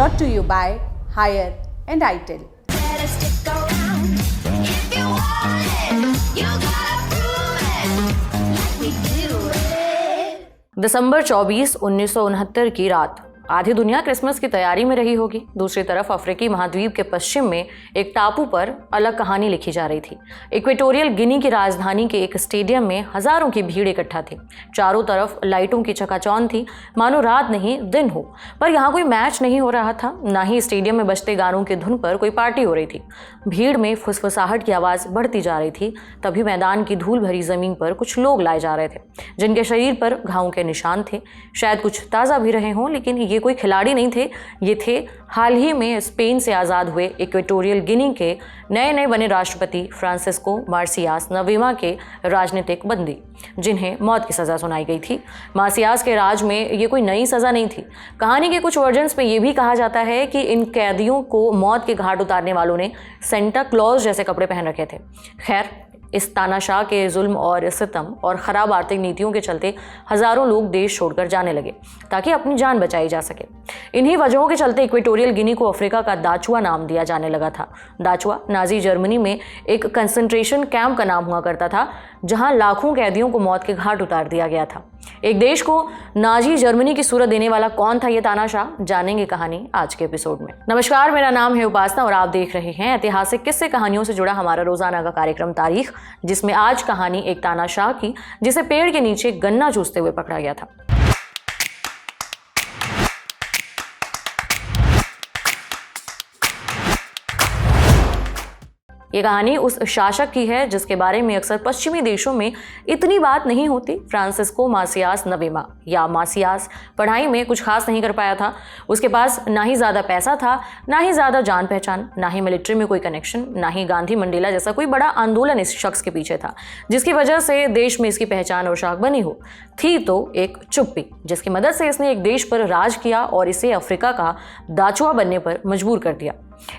brought to you by Hire and ITIL. Better stick around if you want it. You gotta prove it like we do it. दिसंबर 24, 1969 की रात आधी दुनिया Christmas की तैयारी में रही होगी। दूसरी तरफ अफ्रीकी महाद्वीप के पश्चिम में एक टापू पर अलग कहानी लिखी जा रही थी। इक्वेटोरियल गिनी की राजधानी के एक स्टेडियम में हजारों की भीड़ इकट्ठा थी। चारों तरफ लाइटों की चकाचौंध थी, मानो रात नहीं दिन हो। पर यहाँ कोई मैच नहीं हो रहा था, ना ही स्टेडियम में बजते गानों की धुन पर कोई पार्टी हो रही थी। भीड़ में फुसफुसाहट की आवाज़ बढ़ती जा रही थी। तभी मैदान की धूल भरी जमीन पर कुछ लोग लाए जा रहे थे, जिनके शरीर पर घावों के निशान थे। शायद कुछ ताज़ा भी रहे हों, लेकिन ये कोई खिलाड़ी नहीं थे। ये थे हाल ही में स्पेन से आज़ाद हुए इक्वेटोरियल गिनी के नए नए बने राष्ट्रपति फ्रांसिस्को मार्सियास नवेमा के राजनीतिक बंदी, जिन्हें मौत की सज़ा सुनाई गई थी। मार्सियास के राज में ये कोई नई सज़ा नहीं थी। कहानी के कुछ वर्जन्स में ये भी कहा जाता है कि इन कैदियों को मौत के घाट उतारने वालों ने सेंटा क्लॉज जैसे कपड़े पहन रखे थे। खैर, इस तानाशाह के जुल्म और सितम और ख़राब आर्थिक नीतियों के चलते हज़ारों लोग देश छोड़कर जाने लगे ताकि अपनी जान बचाई जा सके। इन्हीं वजहों के चलते इक्वेटोरियल गिनी को अफ्रीका का दाचुआ नाम दिया जाने लगा था। दाचुआ नाजी जर्मनी में एक कंसंट्रेशन कैंप का नाम हुआ करता था, जहां लाखों कैदियों को मौत के घाट उतार दिया गया था। एक देश को नाजी जर्मनी की सूरत देने वाला कौन था ये तानाशाह, जानेंगे कहानी आज के एपिसोड में। नमस्कार, मेरा नाम है उपासना और आप देख रहे हैं ऐतिहासिक किस्से कहानियों से जुड़ा हमारा रोजाना का कार्यक्रम तारीख, जिसमें आज कहानी एक तानाशाह की जिसे पेड़ के नीचे गन्ना चूसते हुए पकड़ा गया था। ये कहानी उस शासक की है जिसके बारे में अक्सर पश्चिमी देशों में इतनी बात नहीं होती। फ्रांसिस्को मार्सियास नवेमा या मार्सियास पढ़ाई में कुछ खास नहीं कर पाया था। उसके पास ना ही ज़्यादा पैसा था, ना ही ज़्यादा जान पहचान, ना ही मिलिट्री में कोई कनेक्शन, ना ही गांधी मंडेला जैसा कोई बड़ा आंदोलन इस शख्स के पीछे था जिसकी वजह से देश में इसकी पहचान और शाख बनी हो। थी तो एक चुप्पी, जिसकी मदद से इसने एक देश पर राज किया और इसे अफ्रीका का दाचुआ बनने पर मजबूर कर दिया।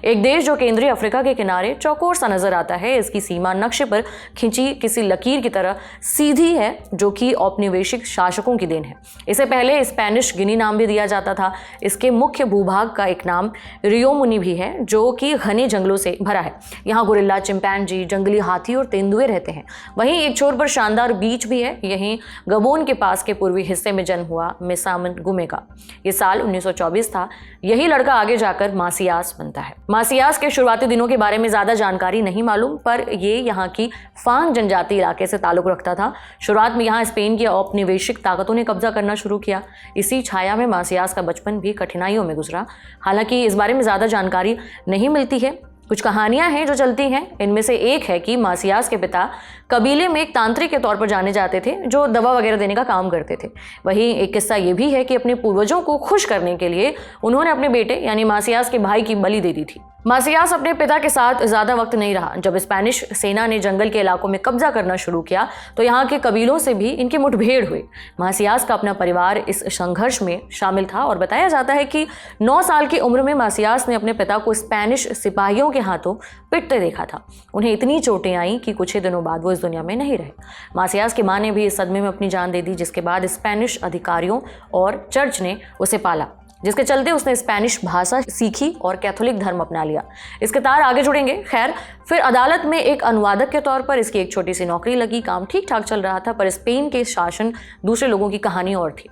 एक देश जो केंद्रीय अफ्रीका के किनारे चौकोर सा नजर आता है। इसकी सीमा नक्शे पर खिंची किसी लकीर की तरह सीधी है, जो कि औपनिवेशिक शासकों की देन है। इसे पहले स्पेनिश गिनी नाम भी दिया जाता था। इसके मुख्य भूभाग का एक नाम रियो मुनी भी है, जो कि घने जंगलों से भरा है। यहाँ गुरिल्ला, चिंपैंजी, जंगली हाथी और तेंदुए रहते हैं। वहीं एक छोर पर शानदार बीच भी है। यहीं गबोन के पास के पूर्वी हिस्से में जन्म हुआ मिसामन गुमे का। ये साल 1924 था। यही लड़का आगे जाकर मार्सियास बनता है। मार्सियास के शुरुआती दिनों के बारे में ज्यादा जानकारी नहीं मालूम, पर ये यहाँ की फांग जनजाति इलाके से ताल्लुक रखता था। शुरुआत में यहाँ स्पेन की औपनिवेशिक ताकतों ने कब्जा करना शुरू किया। इसी छाया में मार्सियास का बचपन भी कठिनाइयों में गुजरा। हालांकि इस बारे में ज्यादा जानकारी नहीं मिलती है। कुछ कहानियां हैं जो चलती हैं। इनमें से एक है कि मार्सियास के पिता कबीले में एक तांत्रिक के तौर पर जाने जाते थे, जो दवा वगैरह देने का काम करते थे। वहीं एक किस्सा ये भी है कि अपने पूर्वजों को खुश करने के लिए उन्होंने अपने बेटे यानी मार्सियास के भाई की बलि दे दी थी। मार्सियास अपने पिता के साथ ज़्यादा वक्त नहीं रहा। जब स्पेनिश सेना ने जंगल के इलाकों में कब्जा करना शुरू किया तो यहाँ के कबीलों से भी इनकी मुठभेड़ हुई। मार्सियास का अपना परिवार इस संघर्ष में शामिल था और बताया जाता है कि 9 साल की उम्र में मार्सियास ने अपने पिता को स्पेनिश सिपाहियों के हाथों पिटते देखा था। उन्हें इतनी चोटें आई कि कुछ ही दिनों बाद वो इस दुनिया में नहीं रहे। मार्सियास की मां ने भी इस सदमे में अपनी जान दे दी, जिसके बाद स्पेनिश अधिकारियों और चर्च ने उसे पाला, जिसके चलते उसने स्पेनिश भाषा सीखी और कैथोलिक धर्म अपना लिया। इसके तार आगे जुड़ेंगे। खैर, फिर अदालत में एक अनुवादक के तौर पर इसकी एक छोटी सी नौकरी लगी। काम ठीक ठाक चल रहा था, पर स्पेन के शासन दूसरे लोगों की कहानी और थी।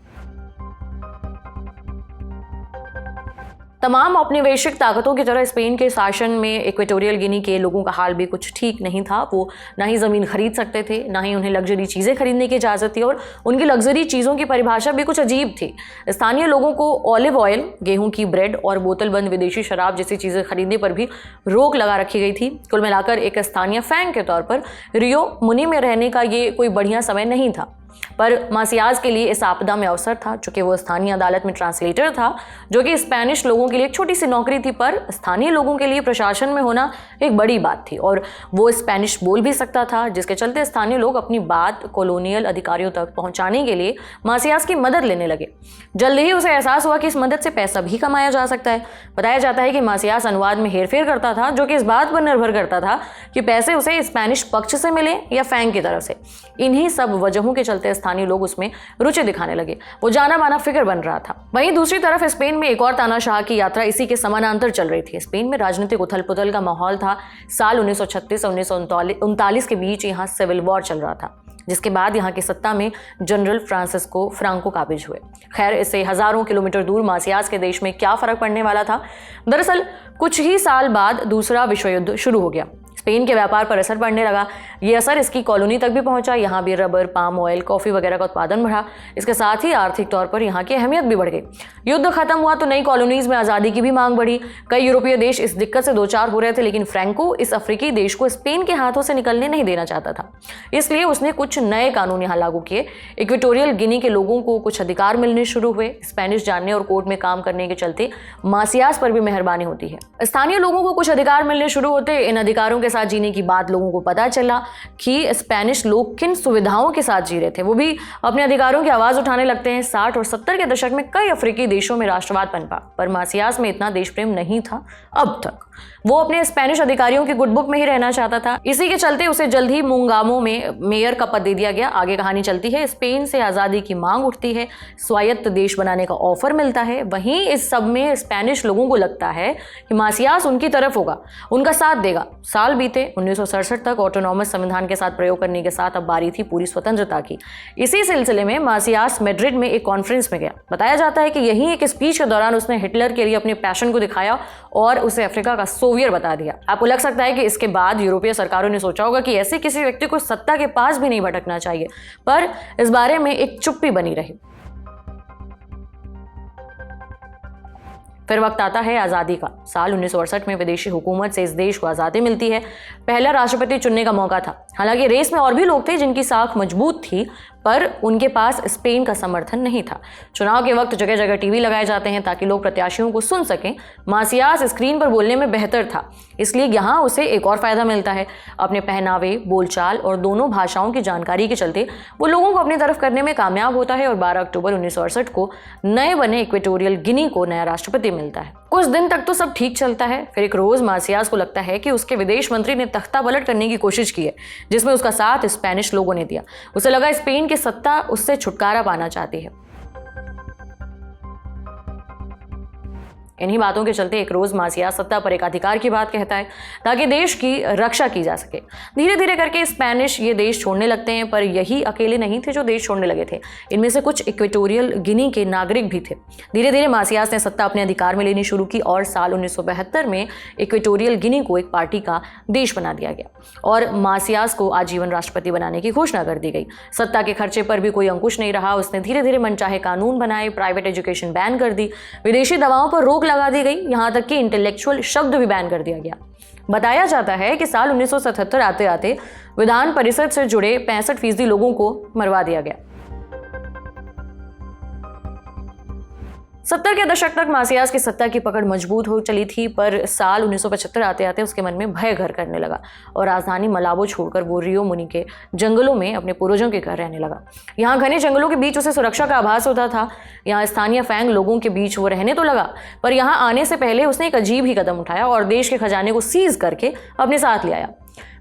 तमाम औपनिवेशिक ताकतों की तरह स्पेन के शासन में इक्वेटोरियल गिनी के लोगों का हाल भी कुछ ठीक नहीं था। वो ना ही ज़मीन खरीद सकते थे, ना ही उन्हें लग्जरी चीज़ें खरीदने की इजाज़त थी, और उनकी लग्जरी चीज़ों की परिभाषा भी कुछ अजीब थी। स्थानीय लोगों को ऑलिव ऑयल, गेहूं की ब्रेड और बोतलबंद विदेशी शराब जैसी चीज़ें खरीदने पर भी रोक लगा रखी गई थी। कुल मिलाकर एक स्थानीय फैंग के तौर पर रियो मुनी में रहने का ये कोई बढ़िया समय नहीं था। पर मार्सियास के लिए इस आपदा में अवसर था, चूंकि वो स्थानीय अदालत में ट्रांसलेटर था, जो कि स्पेनिश लोगों के लिए एक छोटी सी नौकरी थी, पर स्थानीय लोगों के लिए प्रशासन में होना एक बड़ी बात थी। और वो स्पेनिश बोल भी सकता था, जिसके चलते स्थानीय लोग अपनी बात कॉलोनियल अधिकारियों तक पहुंचाने के लिए मार्सियास की मदद लेने लगे। जल्द ही उसे एहसास हुआ कि इस मदद से पैसा भी कमाया जा सकता है। बताया जाता है कि मार्सियास अनुवाद में हेरफेर करता था, जो कि इस बात पर निर्भर करता था कि पैसे उसे स्पेनिश पक्ष से मिले या फैंग की तरफ से। इन्हीं सब वजहों के चलते चलते स्थानीय लोग उसमें रुचि दिखाने लगे। वो जाना माना फिगर बन रहा था। वहीं दूसरी तरफ स्पेन में एक और तानाशाह की यात्रा इसी के समानांतर चल रही थी। स्पेन में राजनीतिक उथल पुथल का माहौल था। साल 1936 और 1939 के बीच यहाँ सिविल वॉर चल रहा था, जिसके बाद यहाँ की सत्ता में जनरल फ्रांसिस्को फ्रांको काबिज हुए। खैर, इससे हजारों किलोमीटर दूर मासियास के देश में क्या फर्क पड़ने वाला था। दरअसल कुछ ही साल बाद दूसरा विश्व युद्ध शुरू हो गया। स्पेन के व्यापार पर असर पड़ने लगा। ये असर इसकी कॉलोनी तक भी पहुंचा। यहाँ भी रबर, पाम ऑयल, कॉफी वगैरह का उत्पादन बढ़ा। इसके साथ ही आर्थिक तौर पर यहाँ की अहमियत भी बढ़ गई। युद्ध खत्म हुआ तो नई कॉलोनीज में आज़ादी की भी मांग बढ़ी। कई यूरोपीय देश इस दिक्कत से दो चार हो रहे थे, लेकिन फ्रैंको इस अफ्रीकी देश को स्पेन के हाथों से निकलने नहीं देना चाहता था। इसलिए उसने कुछ नए कानून यहाँ लागू किए। इक्वेटोरियल गिनी के लोगों को कुछ अधिकार मिलने शुरू हुए। स्पेनिश जानने और कोर्ट में काम करने के चलते मासियास पर भी मेहरबानी होती है। स्थानीय लोगों को कुछ अधिकार मिलने शुरू होते। इन अधिकारों के साथ जीने की बात लोगों को पता चला कि स्पेनिश लोग किन सुविधाओं के साथ जी रहे थे। वो भी अपने अधिकारों की आवाज उठाने लगते हैं। 60 और 70 के दशक में कई अफ्रीकी देशों में राष्ट्रवाद पनपा, पर मासियास में इतना देश प्रेम नहीं था अब तक। वो अपने स्पेनिश अधिकारियों की गुडबुक में ही रहना चाहता था। इसी के चलते उसे जल्द ही मुंगामो में मेयर का पद दे दिया गया। आगे कहानी चलती है। स्पेन से आज़ादी की मांग उठती है, स्वायत्त देश बनाने का ऑफर मिलता है। वहीं इस सब में स्पेनिश लोगों को लगता है कि मासियास उनकी तरफ होगा, उनका साथ देगा। साल बीते। 1967 तक ऑटोनॉमस संविधान के साथ प्रयोग करने के साथ अब बारी थी पूरी स्वतंत्रता की। इसी सिलसिले में मासियास मैड्रिड में एक कॉन्फ्रेंस में गया। बताया जाता है कि यही एक स्पीच के दौरान उसने हिटलर के लिए अपने पैशन को दिखाया और उसे अफ्रीका का सोवियर बता दिया। आपको लग सकता है कि इसके बाद यूरोपीय सरकारों ने सोचा होगा कि ऐसे किसी व्यक्ति को सत्ता के पास भी नहीं भटकना चाहिए, पर इस बारे में एक चुप्पी बनी रही। फिर वक्त आता है आज़ादी का। साल 1968 में विदेशी हुकूमत से इस देश को आज़ादी मिलती है। पहला राष्ट्रपति चुनने का मौका था। हालांकि रेस में और भी लोग थे जिनकी साख मजबूत थी, पर उनके पास स्पेन का समर्थन नहीं था। चुनाव के वक्त जगह जगह टीवी लगाए जाते हैं ताकि लोग प्रत्याशियों को सुन सकें। मासियास स्क्रीन पर बोलने में बेहतर था, इसलिए यहाँ उसे एक और फायदा मिलता है। अपने पहनावे, बोलचाल और दोनों भाषाओं की जानकारी के चलते वो लोगों को अपनी तरफ करने में कामयाब होता है और 12 अक्टूबर 1968 को नए बने इक्वेटोरियल गिनी को नया राष्ट्रपति मिलता है। कुछ दिन तक तो सब ठीक चलता है। फिर एक रोज मासियास को लगता है कि उसके विदेश मंत्री ने तख्ता पलट करने की कोशिश की है, जिसमें उसका साथ स्पेनिश लोगों ने दिया। उसे लगा स्पेन की सत्ता उससे छुटकारा पाना चाहती है। इन्हीं बातों के चलते एक रोज मासियास सत्ता पर एक अधिकार की बात कहता है ताकि देश की रक्षा की जा सके। धीरे धीरे करके स्पेनिश ये देश छोड़ने लगते हैं, पर यही अकेले नहीं थे जो देश छोड़ने लगे थे। इनमें से कुछ इक्वेटोरियल गिनी के नागरिक भी थे। धीरे धीरे मासियास ने सत्ता अपने अधिकार में लेनी शुरू की और साल 1972 में इक्वेटोरियल गिनी को एक पार्टी का देश बना दिया गया और मासियास को आजीवन राष्ट्रपति बनाने की घोषणा कर दी गई। सत्ता के खर्चे पर भी कोई अंकुश नहीं रहा। उसने धीरे धीरे मनचाहे कानून बनाए, प्राइवेट एजुकेशन बैन कर दी, विदेशी दवाओं पर रोक लगा दी गई, यहां तक कि इंटेलेक्चुअल शब्द भी बैन कर दिया गया। बताया जाता है कि साल 1977 आते आते विधान परिषद से जुड़े 65% लोगों को मरवा दिया गया। 70 के दशक तक मासियास की सत्ता की पकड़ मजबूत हो चली थी, पर साल 1975 आते आते उसके मन में भय घर करने लगा और राजधानी मलाबो छोड़कर वो रियो मुनी के जंगलों में अपने पूर्वजों के घर रहने लगा। यहाँ घने जंगलों के बीच उसे सुरक्षा का आभास होता था। यहाँ स्थानीय फैंग लोगों के बीच वो रहने तो लगा, पर यहाँ आने से पहले उसने एक अजीब ही कदम उठाया और देश के खजाने को सीज करके अपने साथ ले आया।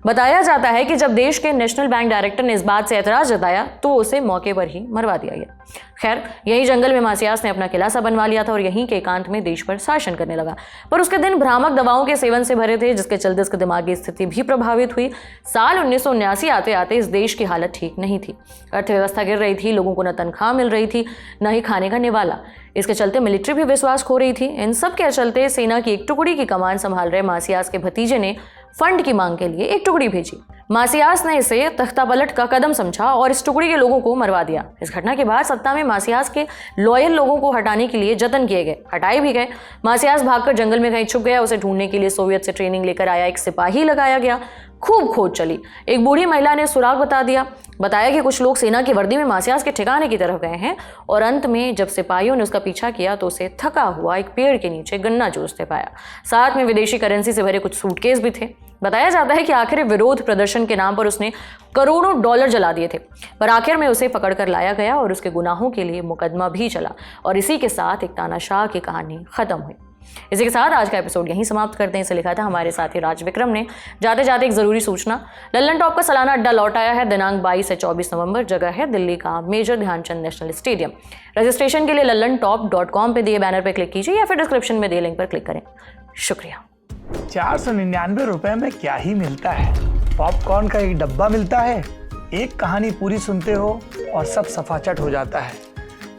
बताया जाता है कि जब देश के नेशनल बैंक डायरेक्टर ने इस बात से एतराज जताया तो उसे मौके पर ही मरवा दिया गया। खैर, यही जंगल में मासियास ने अपना किला सा बनवा लिया था और यहीं के एकांत में देश पर शासन करने लगा। पर उसके दिन भ्रामक दवाओं के सेवन से भरे थे, जिसके चलते उसकी दिमागी स्थिति भी प्रभावित हुई। साल 1979 आते आते इस देश की हालत ठीक नहीं थी। अर्थव्यवस्था गिर रही थी, लोगों को न तनख्वाह मिल रही थी, न ही खाने का निवाला। इसके चलते मिलिट्री भी विश्वास खो रही थी। इन सब के चलते सेना की एक टुकड़ी की कमान संभाल रहे मासियास के भतीजे ने फंड की मांग के लिए एक टुकड़ी भेजी। मासियास ने इसे तख्तापलट का कदम समझा और इस टुकड़ी के लोगों को मरवा दिया। इस घटना के बाद सत्ता में मासियास के लॉयल लोगों को हटाने के लिए जतन किए गए, हटाए भी गए। मासियास भागकर जंगल में कहीं छुप गया। उसे ढूंढने के लिए सोवियत से ट्रेनिंग लेकर आया एक सिपाही लगाया गया। खूब खोज चली। एक बूढ़ी महिला ने सुराग बता दिया। बताया कि कुछ लोग सेना की वर्दी में मासियास के ठिकाने की तरफ गए हैं और अंत में जब सिपाहियों ने उसका पीछा किया तो उसे थका हुआ एक पेड़ के नीचे गन्ना जूझते पाया। साथ में विदेशी करेंसी से भरे कुछ सूटकेस भी थे। बताया जाता है कि आखिर विरोध प्रदर्शन के नाम पर उसने करोड़ों डॉलर जला दिए थे, पर आखिर में उसे पकड़कर लाया गया और उसके गुनाहों के लिए मुकदमा भी चला और इसी के साथ एक तानाशाह की कहानी खत्म हुई। इसी के साथ आज का एपिसोड यहीं समाप्त करते हैं। इसे लिखा था हमारे साथी राज विक्रम ने। जाते जाते एक जरूरी सूचना, लल्लन टॉप का सालाना अड्डा लौट आया है। दिनांक 22 से 24 नवंबर। जगह है दिल्ली का major Dhyan Chand national stadium. Registration के लिए lallantop.com पे दिए बैनर पर क्लिक कीजिए या फिर डिस्क्रिप्शन में दिए लिंक पर क्लिक करें। शुक्रिया। 499 रुपए में क्या ही मिलता है? पॉपकॉर्न का एक डब्बा मिलता है, एक कहानी पूरी सुनते हो और सब सफाचट हो जाता है।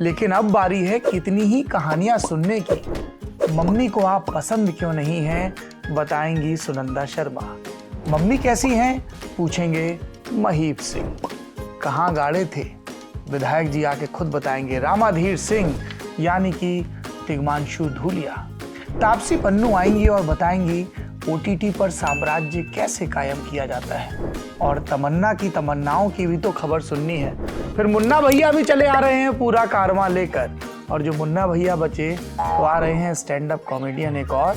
लेकिन अब बारी है कितनी ही कहानियां सुनने की। मम्मी को आप पसंद क्यों नहीं हैं, बताएंगी सुनंदा शर्मा। मम्मी कैसी हैं, पूछेंगे महीप सिंह। कहाँ गाड़े थे, विधायक जी आके खुद बताएंगे रामाधीर सिंह यानी कि तिग्मांशु धूलिया। तापसी पन्नू आएंगी और बताएंगी ओटीटी पर साम्राज्य कैसे कायम किया जाता है। और तमन्ना की तमन्नाओं की भी तो खबर सुननी है। फिर मुन्ना भैया भी चले आ रहे हैं पूरा कारवां लेकर, और जो मुन्ना भैया बचे वो आ रहे हैं स्टैंड अप कॉमेडियन, एक और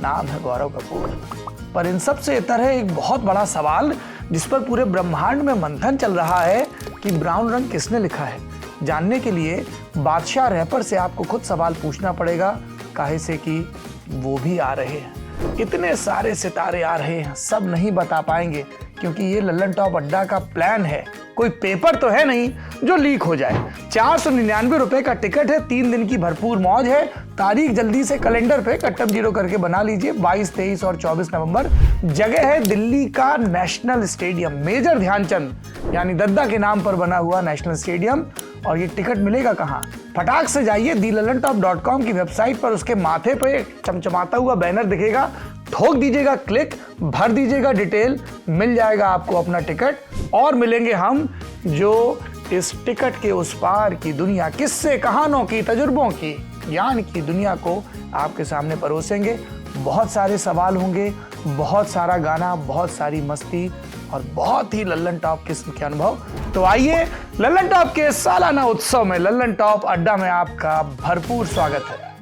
नाम है गौरव कपूर। पर इन सब से इतर है एक बहुत बड़ा सवाल जिस पर पूरे ब्रह्मांड में मंथन चल रहा है कि ब्राउन रंग किसने लिखा है। जानने के लिए बादशाह रैपर से आपको खुद सवाल पूछना पड़ेगा, काहे से कि वो भी आ रहे हैं। इतने सारे सितारे आ रहे हैं, सब नहीं बता पाएंगे क्योंकि ये लल्लन टॉप अड्डा का प्लान है। कोई पेपर तो है नहीं जो लीक हो जाए। 499 रुपए का टिकट है, 3 दिन की भरपूर मौज है। तारीख जल्दी से कैलेंडर पे कट्टम जीरो करके बना लीजिए, 22, 23 और 24 नवंबर। जगह है दिल्ली का नेशनल स्टेडियम, मेजर ध्यानचंद यानी दद्दा के नाम पर बना हुआ नेशनल स्टेडियम। और ये टिकट मिलेगा कहाँ? फटाक से जाइए thelallantop.com की वेबसाइट पर, उसके माथे पे चमचमाता हुआ बैनर दिखेगा, ठोक दीजिएगा क्लिक, भर दीजिएगा डिटेल, मिल जाएगा आपको अपना टिकट। और मिलेंगे हम जो इस टिकट के उस पार की दुनिया, किस्से कहानों की, तजुर्बों की, ज्ञान की दुनिया को आपके सामने परोसेंगे। बहुत सारे सवाल होंगे, बहुत सारा गाना, बहुत सारी मस्ती और बहुत ही लल्लन टॉप किस्म के अनुभव। तो आइए, लल्लन टॉप के सालाना उत्सव में लल्लन टॉप अड्डा में आपका भरपूर स्वागत है।